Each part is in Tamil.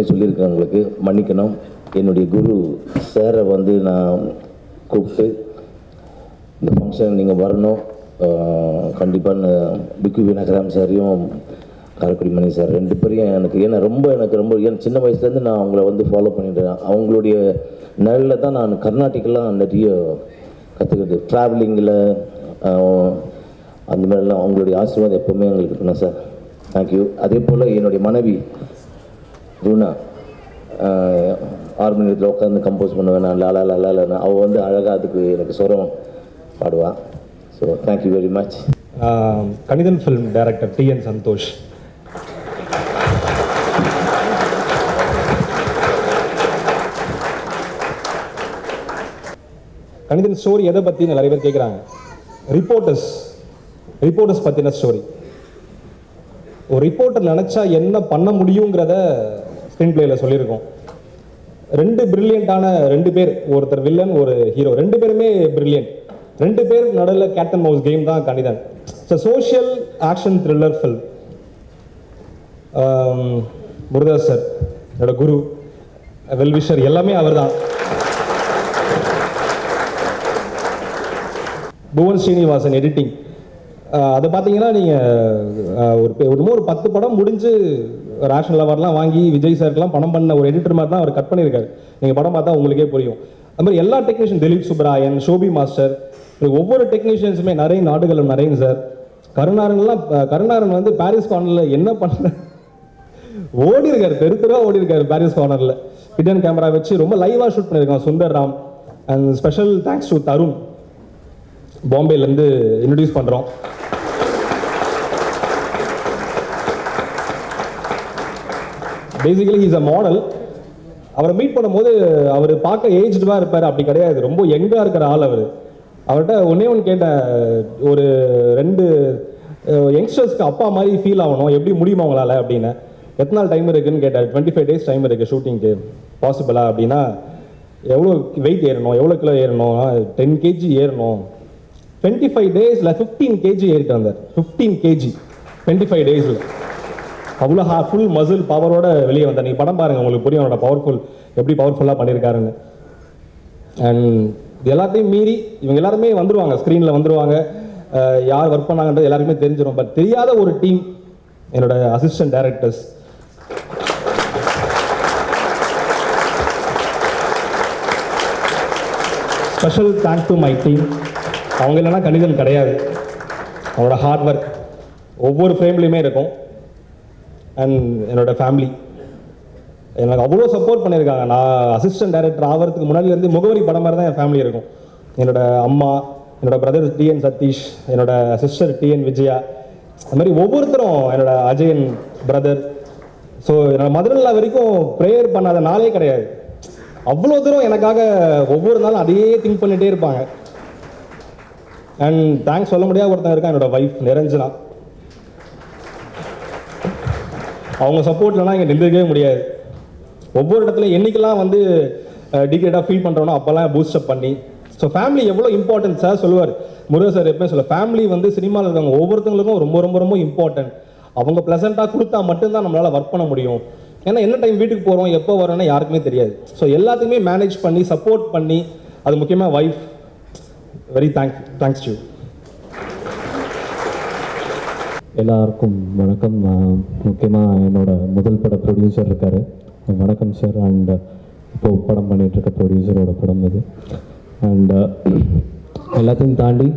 ஏற்கனவே சொல்லியிருக்கிறவங்களுக்கு மன்னிக்கணும். என்னுடைய குரு சாரை வந்து நான் கூப்பிட்டு இந்த ஃபங்க்ஷன் நீங்கள் வரணும், கண்டிப்பாக பிக்கு விநாயகராம் சாரையும் காரைக்குடி மணி சார் 2 பேரையும் எனக்கு ரொம்ப சின்ன வயசுலேருந்து நான் அவங்கள வந்து ஃபாலோ பண்ணிட்டேன். அவங்களுடைய நிழலில் தான் நான் கர்நாடிக்கெலாம் நிறைய கற்றுக்கிட்டு ட்ராவலிங்கில் அந்த மாதிரிலாம் அவங்களுடைய ஆசீர்வாதம் எப்போவுமே எங்களுக்கு இருக்கணும் சார். தேங்க்யூ. அதே போல் என்னுடைய மனைவி ரூனா ஹார்மோனியத்தில் உட்காந்து கம்போஸ் பண்ணுவேன் நான் லாலா லாலான்னு. அவள் வந்து அழகாக அதுக்கு எனக்கு சொரம் பாடுவாள். So thank you very much. Kanithan film director TN Santhosh. Kanithan story எதை பற்றி நிறைய பேர் கேட்குறாங்க. ரிப்போர்ட்டர்ஸ் பற்றின ஸ்டோரி. ஒரு ரிப்போர்ட்டர் நினச்சா என்ன பண்ண முடியுங்கிறத ஸ்க்ரீன் பிளேயில் சொல்லியிருக்கோம். 2 பிரில்லியண்டான 2 பேர், ஒருத்தர் வில்லன் ஒரு ஹீரோ, 2 பேருமே பிரில்லியன்ட். 2 பேர் நடுவில் கேட் அண்ட் மவுஸ் கேம் தான் Kanithan. It's social action thriller film. Murugadoss sir என்னோட குரு, வெல்விஷர், எல்லாமே அவர் தான். புவன் ஸ்ரீனிவாசன் எடிட்டிங். அதை பார்த்தீங்கன்னா நீங்கள் ஒரு 10 படம் முடிஞ்சு ரேஷன் லவர்லாம் வாங்கி விஜய் சாருக்கெல்லாம் படம் பண்ண ஒரு எடிட்டர் மாதிரி தான் அவர் கட் பண்ணியிருக்காரு. நீங்கள் படம் பார்த்தா உங்களுக்கே புரியும். அது மாதிரி எல்லா டெக்னீஷியன், திலீப் சுப்ராயன், ஷோபி மாஸ்டர், ஒவ்வொரு டெக்னீஷியன்ஸுமே, நரேன் சார், கருணாரன் வந்து பாரிஸ் கார்னரில் என்ன பண்ண ஓடி இருக்காரு, தெருவாக ஓடி இருக்காரு பாரிஸ் கார்னரில். ஹிடன் கேமரா வச்சு ரொம்ப லைவாக ஷூட் பண்ணியிருக்கான் Sundar Ram. And special thanks to Tarun, பாம்பேலேருந்து இன்ட்ரடியூஸ் பண்ணுறோம். Basically is a model. அவரை மீட் பண்ணும்போது அவர் பார்க்க ஏஜ்டாக இருப்பார், அப்படி கிடையாது, ரொம்ப யங்காக இருக்கிற ஆள் அவர். அவர்கிட்ட ஒன்று கேட்டேன், ஒரு 2 யங்ஸ்டர்ஸ்க்கு அப்பா மாதிரி ஃபீல் ஆகணும், எப்படி முடியுமா அவங்களால அப்படின்னு. எத்தனை நாள் டைம் இருக்குதுன்னு கேட்டார். 25 days டைம் இருக்குது ஷூட்டிங்க்கு, பாசிபிளா அப்படின்னா. எவ்வளோ வெயிட் ஏறணும், எவ்வளோ கிலோ ஏறணும், 10 kg ஏறணும். 25 daysல 15 kg ஏறிட்டு வந்தார். 15 kg 25 daysல. அவ்வளோ ஃபுல் மசில் பவரோட வெளியே வந்தார். நீங்கள் படம் பாருங்கள், உங்களுக்கு புரியும் அவரோட எப்படி பவர்ஃபுல்லாக பண்ணியிருக்காருன்னு. அண்ட் இது எல்லாத்தையும் மீறி இவங்க எல்லாருமே வந்துடுவாங்க, ஸ்க்ரீனில் வந்துடுவாங்க. யார் ஒர்க் பண்ணாங்கன்றது எல்லாருக்குமே தெரிஞ்சிடும். பட் தெரியாத ஒரு டீம் என்னோட assistant directors. Special thanks to my team. அவங்க இல்லைன்னா கணிதன் கிடையாது. அவங்களோட ஹார்ட் ஒர்க் ஒவ்வொரு ஃப்ரேம்லேயுமே இருக்கும். அண்ட் என்னோட ஃபேமிலி எனக்கு அவ்வளோ சப்போர்ட் பண்ணியிருக்காங்க. நான் அசிஸ்டன்ட் டைரக்டர் ஆகிறதுக்கு முன்னாடி முகவரி படம் மாதிரி தான் என் ஃபேமிலி இருக்கும். என்னோட அம்மா, என்னோட பிரதர் TN சதீஷ், என்னோட சிஸ்டர் TN விஜயா, அது மாதிரி ஒவ்வொருத்தரும், என்னோட அஜயன் பிரதர். ஸோ என்னோட மதுரல்லா வரைக்கும் ப்ரேயர் பண்ணாத நாளே கிடையாது. அவ்வளோ தூரம் எனக்காக ஒவ்வொரு நாளும் அதையே திங்க் பண்ணிகிட்டே இருப்பாங்க. அண்ட் தேங்க்ஸ் சொல்ல முடியாத ஒருத்தன் இருக்கான், என்னோட ஒய்ஃப் நிரஞ்சனா. அவங்க சப்போர்ட் இல்லைனா இங்கே நின்றுக்கவே முடியாது. ஒவ்வொரு இடத்துல என்றைக்கெல்லாம் வந்து டிகிரேட்டாக ஃபீல் பண்ணுறோனோ அப்போல்லாம் பூஸ்டப் பண்ணி. ஸோ ஃபேமிலி எவ்வளோ இம்பார்ட்டன்ட் சார் சொல்லுவார், முருகன் சார் எப்பவுமே சொல்ல, ஃபேமிலி வந்து சினிமாவில் இருக்கவங்க ஒவ்வொருத்தவங்களுக்கும் ரொம்ப ரொம்ப ரொம்ப இம்பார்ட்டன்ட். அவங்க ப்ளசண்ட்டாக கொடுத்தா மட்டும்தான் நம்மளால் ஒர்க் பண்ண முடியும். ஏன்னா என்ன டைம் வீட்டுக்கு போகிறோம், எப்போ வரோன்னா யாருக்குமே தெரியாது. ஸோ எல்லாத்தையுமே மேனேஜ் பண்ணி சப்போர்ட் பண்ணி, அது முக்கியமாக ஒய்ஃப், வெரி தேங்க்ஸ் டு. எல்லாருக்கும் வணக்கம். முக்கியமாக என்னோட முதல் பட ப்ரொடியூசர் இருக்கார், வணக்கம் சார். அண்ட் இப்போது படம் பண்ணிகிட்ருக்க ப்ரொடியூசரோட படம் இது. அண்ட் எல்லாத்தையும் தாண்டி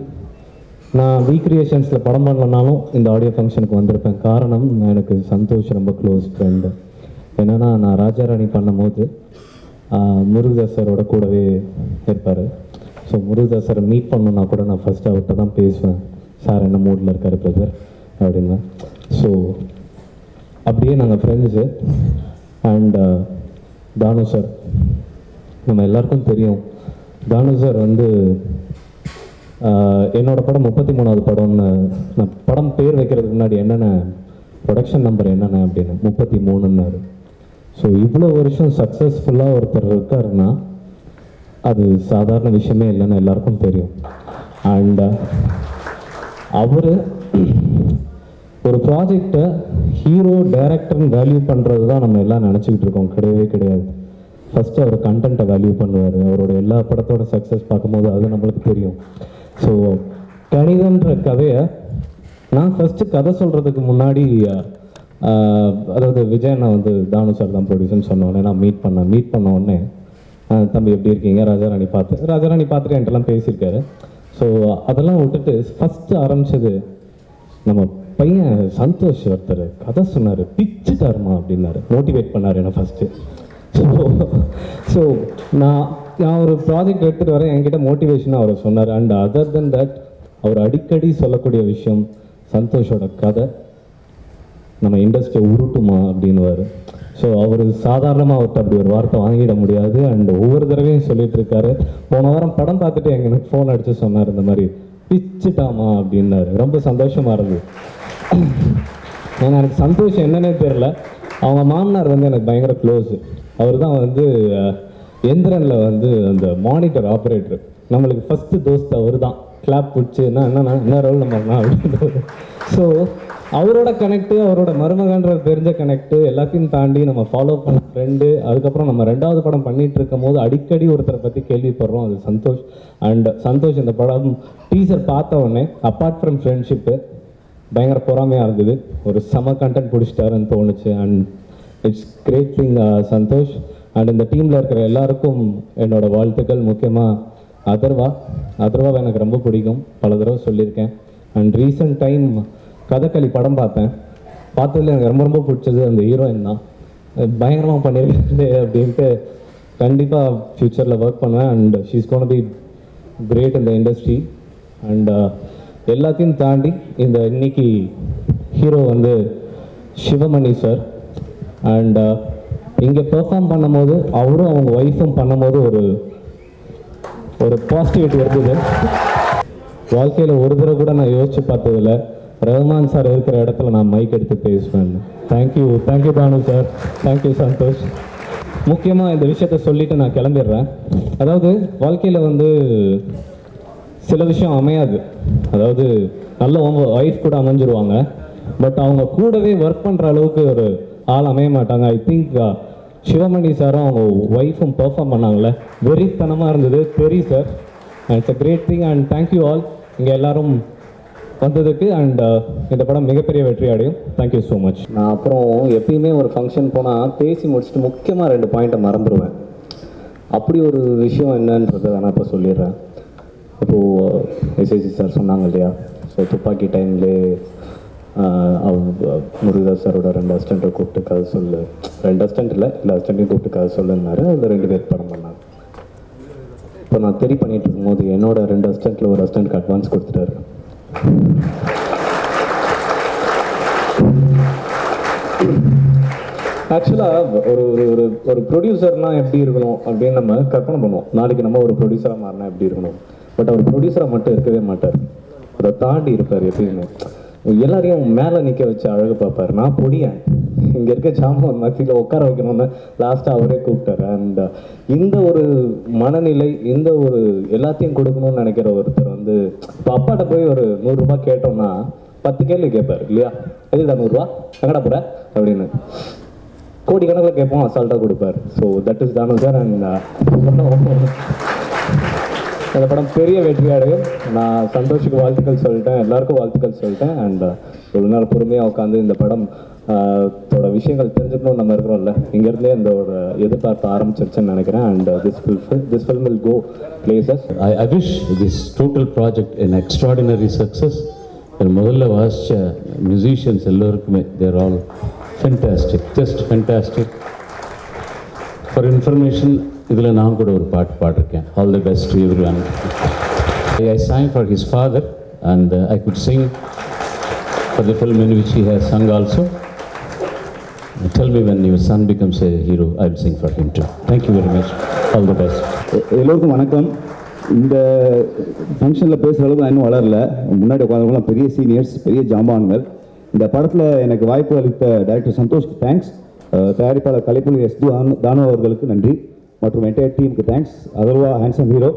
நான் வி கிரியேஷன்ஸில் படம் பண்ணலனாலும் இந்த ஆடியோ ஃபங்க்ஷனுக்கு வந்திருப்பேன். காரணம், எனக்கு சந்தோஷ் ரொம்ப க்ளோஸ் ஃப்ரெண்டு. என்னென்னா, நான் ராஜாராணி பண்ணும்போது முருகதாஸ் சாரோட கூடவே இருப்பார். ஸோ முருகதாஸ் சாரை மீட் பண்ணணுன்னா கூட நான் ஃபஸ்ட்டு அவர்கிட்ட தான் பேசுவேன், சார் என்ன மூடில் இருக்கார் பிரதர் அப்படின்னா. ஸோ அப்படியே நாங்கள் ஃப்ரெண்ட்ஸு. அண்ட் தானு சார் நம்ம எல்லாருக்கும் தெரியும். தானு சார் வந்து என்னோடய படம் 33வது படம்னு, நான் படம் பேர் வைக்கிறதுக்கு முன்னாடி என்னென்ன ப்ரொடக்ஷன் நம்பர் என்னென்ன அப்படின்னு 33ன்னாரு. ஸோ இவ்வளோ வருஷம் சக்ஸஸ்ஃபுல்லாக ஒருத்தர் இருக்காருன்னா அது சாதாரண விஷயமே இல்லைன்னு எல்லாருக்கும் தெரியும். அண்ட் அவர் ஒரு ப்ராஜெக்டை ஹீரோ டைரக்டர்னு வேல்யூ பண்ணுறது தான் நம்ம எல்லாம் நினச்சிக்கிட்டு இருக்கோம். கிடையவே கிடையாது. ஃபஸ்ட்டு அவர் கண்டென்ட்டை வேல்யூ பண்ணுவார். அவரோட எல்லா படத்தோட சக்ஸஸ் பார்க்கும்போது அது நம்மளுக்கு தெரியும். ஸோ கணிதன்ற கதையை நான் ஃபஸ்ட்டு கதை சொல்கிறதுக்கு முன்னாடி அதாவது விஜய் நான் வந்து தானு சார் தான் ப்ரொடியூசர்னு சொன்னோடனே நான் மீட் பண்ண உடனே தம்பி எப்படி இருக்கீங்க, ராஜாராணி பார்த்துட்டு என்கிட்டலாம் பேசியிருக்காரு. ஸோ அதெல்லாம் விட்டுட்டு ஃபஸ்ட்டு ஆரம்பித்தது நம்ம பையன் சந்தோஷ் ஒருத்தர் கதை சொன்னார், பிச்சுட்டாருமா அப்படின்னாரு, மோட்டிவேட் பண்ணார் என்ன ஃபஸ்ட்டு. ஸோ நான் ஒரு ப்ராஜெக்ட் எடுத்துகிட்டு வரேன், என்கிட்ட மோட்டிவேஷனாக அவர் சொன்னார். அண்ட் அதர் தென் தட் அவர் அடிக்கடி சொல்லக்கூடிய விஷயம், சந்தோஷோட கதை நம்ம இண்டஸ்ட்ரியை உருட்டுமா அப்படின்னுவார். ஸோ அவர் சாதாரணமாக அவர்கிட்ட அப்படி ஒரு வார்த்தை வாங்கிட முடியாது. அண்ட் ஒவ்வொரு தடவையும் சொல்லிட்டு இருக்காரு. போன வாரம் படம் பார்த்துட்டு எனக்கு ஃபோன் அடித்து சொன்னார், இந்த மாதிரி பிச்சுட்டாமா அப்படின்னாரு. ரொம்ப சந்தோஷமாக இருந்தது. ஏன்னா எனக்கு சந்தோஷம் என்னன்னே தெரில. அவங்க மாமனார் வந்து எனக்கு பயங்கர க்ளோஸு. அவர் தான் வந்து எந்திரனில் வந்து அந்த மானிட்டர் ஆப்ரேட்டர். நம்மளுக்கு ஃபஸ்ட்டு தோஸ்த் அவர் தான். கிளாப் பிடிச்சி என்ன ரோல் நம்பர்னா அப்படின்றது. ஸோ அவரோட கனெக்டு, அவரோட மருமகன்றது தெரிஞ்ச கனெக்டு எல்லாத்தையும் தாண்டி நம்ம ஃபாலோ பண்ண ஃப்ரெண்டு. அதுக்கப்புறம் நம்ம 2வது படம் பண்ணிகிட்டு இருக்கும் போது அடிக்கடி ஒருத்தரை பற்றி கேள்விப்படுறோம், அது சந்தோஷ். அண்ட் சந்தோஷ் இந்த படம் டீசர் பார்த்த உடனே அப்பார்ட் ஃப்ரம் ஃப்ரெண்ட்ஷிப்பு பயங்கர பொறாமையாக இருந்தது. ஒரு செம கண்டென்ட் பிடிச்சிட்டாருன்னு தோணுச்சு. And it's great thing Santhosh. And இந்த டீமில் இருக்கிற எல்லாருக்கும் என்னோடய வாழ்த்துக்கள். முக்கியமாக அதர்வாவை எனக்கு ரொம்ப பிடிக்கும், பல தடவை சொல்லியிருக்கேன். அண்ட் ரீசெண்ட் டைம் கதகளி படம் பார்த்ததில் எனக்கு ரொம்ப பிடிச்சது அந்த ஹீரோயின் தான். பயங்கரமாக பண்ணியிருக்காரு அப்படின்ட்டு கண்டிப்பாக ஃப்யூச்சரில் ஒர்க் பண்ணுவேன். And she's gonna be great இந்த இண்டஸ்ட்ரி. அண்ட் எல்லாத்தையும் தாண்டி இந்த இன்னைக்கு ஹீரோ வந்து சிவமணி சார். அண்ட் இங்கே பெர்ஃபார்ம் பண்ணும்போது அவரும் அவங்க ஒய்ஃபும் பண்ணும்போது ஒரு பாசிட்டிவிட்டி இருந்தது. வாழ்க்கையில் ஒரு தடவை கூட நான் யோசிச்சு பார்த்ததில்ல ரஹ்மான் சார் இருக்கிற இடத்துல நான் மைக் எடுத்து பேசுவேன். தேங்க்யூ தானு சார், தேங்க்யூ சந்தோஷ். முக்கியமாக இந்த விஷயத்த சொல்லிவிட்டு நான் கிளம்பிடுறேன். அதாவது வாழ்க்கையில் வந்து சில விஷயம் அமையாது. அதாவது நல்ல ஒய்ஃப் கூட அமைஞ்சிருவாங்க, பட் அவங்க கூடவே ஒர்க் பண்ணுற அளவுக்கு ஒரு ஆள் அமைய மாட்டாங்க. ஐ திங்க் சிவமணி சாரும் அவங்க ஒய்ஃபும் பெர்ஃபார்ம் பண்ணாங்களே, வெறித்தனமாக இருந்தது. தெரியும் sir, it's a great thing. And thank you all இங்கே எல்லோரும் வந்ததுக்கு. அண்ட் இந்த படம் மிகப்பெரிய வெற்றி அடையும். Thank you so much. நான் அப்புறம் எப்பயுமே ஒரு ஃபங்க்ஷன் போனால் பேசி முடிச்சுட்டு முக்கியமாக 2 பாயிண்ட்டை மறந்துடுவேன். அப்படி ஒரு விஷயம் என்னன்றதை நான் இப்போ சொல்லிடுறேன். இப்போது எஸ்ஐசி சார் சொன்னாங்க இல்லையா, ஸோ துப்பாக்கி டைம்லேயே முருகதாஸ் சாரோட 2 அசிஸ்டண்ட்டை கூப்பிட்டு கதை சொல்லு, 2 அசிஸ்டண்ட் இல்லை, எல்லா அசிஸ்டண்ட்டையும் கூப்பிட்டு கதை சொல்லுன்னாரு. அதில் 2 பேர் படம் பண்ணாங்க. இப்போ நான் பண்ணிகிட்டு இருக்கும்போது என்னோட 2 அசிஸ்டண்ட்டில் ஒரு அசிஸ்டண்ட்க்கு அட்வான்ஸ் கொடுத்துட்டாரு. ஆக்சுவலாக ஒரு ஒரு ஒரு ப்ரொடியூசர்னால் எப்படி இருக்கணும் அப்படின்னு நம்ம கற்பனை பண்ணுவோம். நாளைக்கு நம்ம ஒரு ப்ரொடியூசராக மாறினா எப்படி இருக்கணும். பட் அவர் ப்ரொடியூசராக மட்டும் இருக்கவே மாட்டார், அதை தாண்டி இருப்பார். எப்பயுமே எல்லாரையும் மேலே நிற்க வச்சு அழகு பார்ப்பார். நான் பொடியேன், இங்கே இருக்க ஜாமான் மத்தியில் உட்கார வைக்கணும்னு லாஸ்ட்டாக அவரே கூப்பிட்டார். அண்ட் இந்த ஒரு மனநிலை, இந்த ஒரு எல்லாத்தையும் கொடுக்கணும்னு நினைக்கிற ஒருத்தர் வந்து இப்போ அப்பாட்ட போய் ஒரு 100 ரூபா கேட்டோம்னா 10 கேள்வி கேட்பார் இல்லையா. எதுதான் 100 ரூபா, எங்கடா போகிற அப்படின்னு கோடிக்கணக்கில் கேட்போம், அசால்ட்டாக கொடுப்பார். So that is Thanu sir. And அந்த படம் பெரிய வெற்றி அடையும். நான் சந்தோஷுக்கு வாழ்த்துக்கள் சொல்லிட்டேன், எல்லாருக்கும் வாழ்த்துக்கள் சொல்லிட்டேன். அண்ட் ஒரு நாள் பொறுமையாக உட்காந்து இந்த படம் தோட விஷயங்கள் தெரிஞ்சுக்கணும்னு நம்ம இருக்கிறோம்ல, இங்கேருந்தே இந்த ஒரு எதிர்பார்ப்பு ஆரம்பிச்சிருச்சுன்னு நினைக்கிறேன். And this film will go places. I wish this total project an extraordinary success. முதல்ல வாசித்த மியூசிஷியன்ஸ் எல்லோருக்குமே there all fantastic, just fantastic. For information, இதில் நான் கூட ஒரு பாட்டு பாடிருக்கேன். All the best to everyone. I sang for his father and I could sing for the film in which he has sung also. Tell me when your son becomes a hero, I will sing for him too. Thank you very much. All the best. எல்லோருக்கும் வணக்கம். இந்த ஃபங்க்ஷனில் பேசுகிற அளவுக்கு நான் இன்னும் வளரல. முன்னாடி உட்காந்தவங்களாம் பெரிய சீனியர்ஸ், பெரிய ஜாம்பான்கள். இந்த படத்தில் எனக்கு வாய்ப்பு அளித்த டைரக்டர் சந்தோஷ்க்கு தேங்க்ஸ், தயாரிப்பாளர் கலைப்புலி எஸ் தானு அவர்களுக்கு நன்றி, மற்றும் என்டையர் டீமுக்கு தேங்க்ஸ். அதர்வா ஹேண்ட்ஸம் ஹீரோ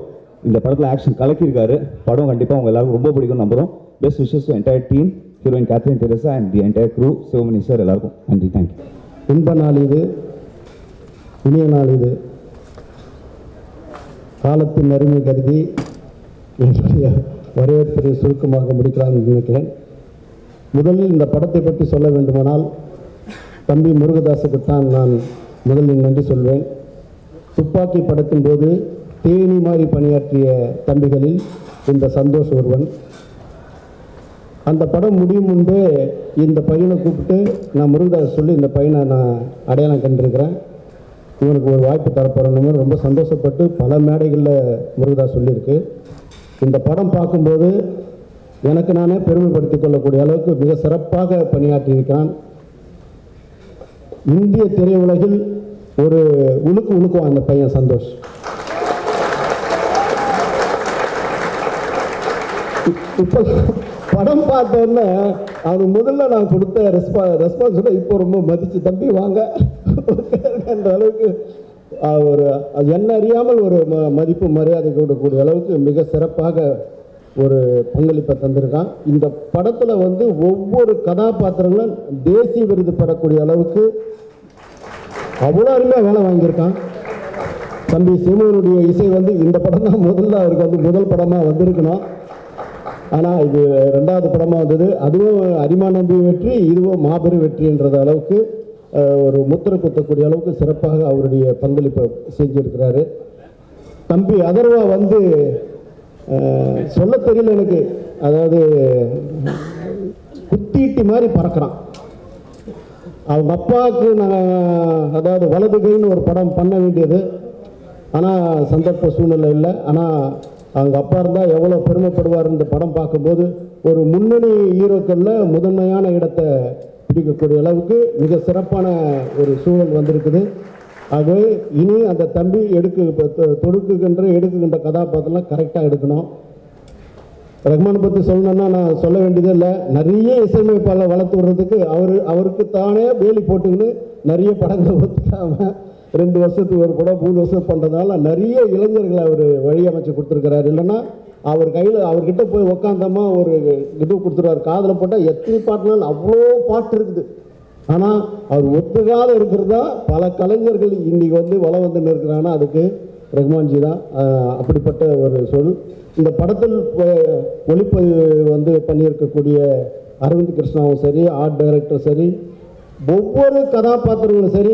இந்த படத்தில் ஆக்ஷன் கலக்கியிருக்காரு. படம் கண்டிப்பாக அவங்க எல்லாருக்கும் ரொம்ப பிடிக்கும் நம்புகிறோம். Best wishes to entire team. Heroine Catherine Tresa and the entire crew, Sivamani sir எல்லாருக்கும் நன்றி. தேங்க்யூ. இன்ப நாள் இது, இனிய நாள் இது. காலத்தின் அருமை கருதி என்னுடைய வரவேற்பை சுருக்கமாக முடிக்கலாம்னு நினைக்கிறேன். முதலில் இந்த படத்தை பற்றி சொல்ல வேண்டுமானால் தம்பி முருகதாஸுக்குத்தான் நான் முதலில் நன்றி சொல்வேன். துப்பாக்கி படத்தின் போது தேனி மாதிரி பணியாற்றிய தம்பிகளில் இந்த சந்தோஷ் ஒருவன். அந்த படம் முடியும் முன்பே இந்த பையனை கூப்பிட்டு நான் முருகதாஸ் சொல்லி இந்த பையனை நான் அடையாளம் கண்டிருக்கிறேன், இவனுக்கு ஒரு வாய்ப்பு தரப்போறணும்னு ரொம்ப சந்தோஷப்பட்டு பல மேடைகளில் முருகதாஸ் சொல்லியிருக்கு. இந்த படம் பார்க்கும்போது எனக்கு நானே பெருமைப்படுத்திக் கொள்ளக்கூடிய அளவுக்கு மிக சிறப்பாக பணியாற்றியிருக்கிறான். இந்திய திரையுலகில் ஒரு உழுக்குவான் அந்த பையன் சந்தோஷ். இப்போ படம் பார்த்தோன்னே அவனுக்கு முதல்ல நான் கொடுத்த ரெஸ்பான்ஸோட இப்போ ரொம்ப மதித்து தம்பி வாங்க என்ற அளவுக்கு ஒரு என்ன அறியாமல் ஒரு மதிப்பு மரியாதை கொடுக்கக்கூடிய அளவுக்கு மிக சிறப்பாக ஒரு பங்களிப்பை தந்திருக்கான். இந்த படத்தில் வந்து ஒவ்வொரு கதாபாத்திரங்களும் தேசிய விருது பெறக்கூடிய அளவுக்கு அவ்வளோ அருமையாக வேலை வாங்கியிருக்கான். தம்பி சிவனுடைய இசை வந்து இந்த படம் தான் முதல்ல அவருக்கு வந்து முதல் படமாக வந்திருக்கணும். ஆனால் இது ரெண்டாவது படமாக வந்தது. அதுவும் அரிமா நம்பி வெற்றி, இதுவும் மாபெரும் வெற்றின்ற அளவுக்கு ஒரு முத்திரை குத்தக்கூடிய அளவுக்கு சிறப்பாக அவருடைய பங்களிப்பை செஞ்சுருக்கிறாரு. தம்பி அதர்வா வந்து சொல்ல தெரியல எனக்கு, அதாவது குத்திட்டு மாதிரி பறக்கிறான். அவங்க அப்பாவுக்கு நான் அதாவது வலது கைன்னு ஒரு படம் பண்ண வேண்டியது, ஆனால் சந்தர்ப்ப சூழ்நிலை இல்லை. ஆனால் அவங்க அப்பா இருந்தால் எவ்வளோ பெருமைப்படுவார். இந்த படம் பார்க்கும்போது ஒரு முன்னணி ஹீரோக்களில் முதன்மையான இடத்தை பிடிக்கக்கூடிய அளவுக்கு மிக சிறப்பான ஒரு சூழல் வந்திருக்குது. ஆகவே இனி அந்த தம்பி எடுக்குகின்ற கதாபாத்திரம்லாம் கரெக்டாக எடுக்கணும். ரஹ்மானை பற்றி சொல்லணுன்னா நான் சொல்ல வேண்டியதே இல்லை. நிறைய இசையமைப்பாளர் வளர்த்து விடுறதுக்கு அவருக்கு தானே வேலி போட்டுக்கின்னு நிறைய படங்களை ஒத்துக்காமல் 2 வருஷத்துக்கு ஒரு படம் 3 வருஷம் பண்ணுறதுனால நிறைய இளைஞர்களை அவர் வழியமைச்சு கொடுத்துருக்கிறாரு. இல்லைன்னா அவர் கையில் அவர்கிட்ட போய் உக்காந்தமா ஒரு இது கொடுத்துருவார், காதில் போட்டால் எத்தனை பாட்டுனாலும் அவ்வளோ பாட்டு இருக்குது. ஆனால் அவர் ஒத்துக்காத இருக்கிறதா பல கலைஞர்கள் இன்றைக்கி வந்து வளம் வந்து இருக்கிறாங்கன்னா அதுக்கு ரஹ்மான்ஜி தான். அப்படிப்பட்ட ஒரு சொல். இந்த படத்தில் ஒளிப்பதிவு வந்து பண்ணியிருக்கக்கூடிய அரவிந்த் கிருஷ்ணாவும் சரி, ஆர்ட் டைரக்டர் சரி, ஒவ்வொரு கதாபாத்திரங்களும் சரி,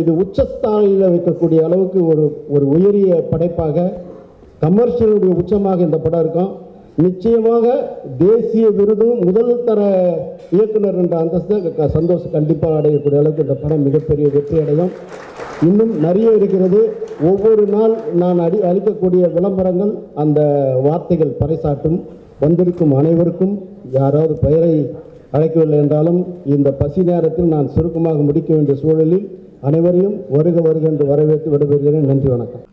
இது உச்சஸ்தானியில் வைக்கக்கூடிய அளவுக்கு ஒரு உயரிய படைப்பாக கமர்ஷியலுடைய உச்சமாக இந்த படம் இருக்கும். நிச்சயமாக தேசிய விருதும் முதல் தர இயக்குனர் என்ற அந்தஸ்தை சந்தோஷம் கண்டிப்பாக அடையக்கூடிய அளவுக்கு இந்த படம் மிகப்பெரிய வெற்றி அடையும். இன்னும் நிறைய இருக்கிறது. ஒவ்வொரு நாள் நான் அளிக்கக்கூடிய விளம்பரங்கள் அந்த வார்த்தைகள் பறைசாட்டும். வந்திருக்கும் அனைவருக்கும் யாராவது பெயரை அழைக்கவில்லை என்றாலும் இந்த பசி நேரத்தில் நான் சுருக்கமாக முடிக்க வேண்டிய சூழலில் அனைவரையும் வருக வருக என்று வரவேற்று விடைபெறுகிறேன். நன்றி, வணக்கம்.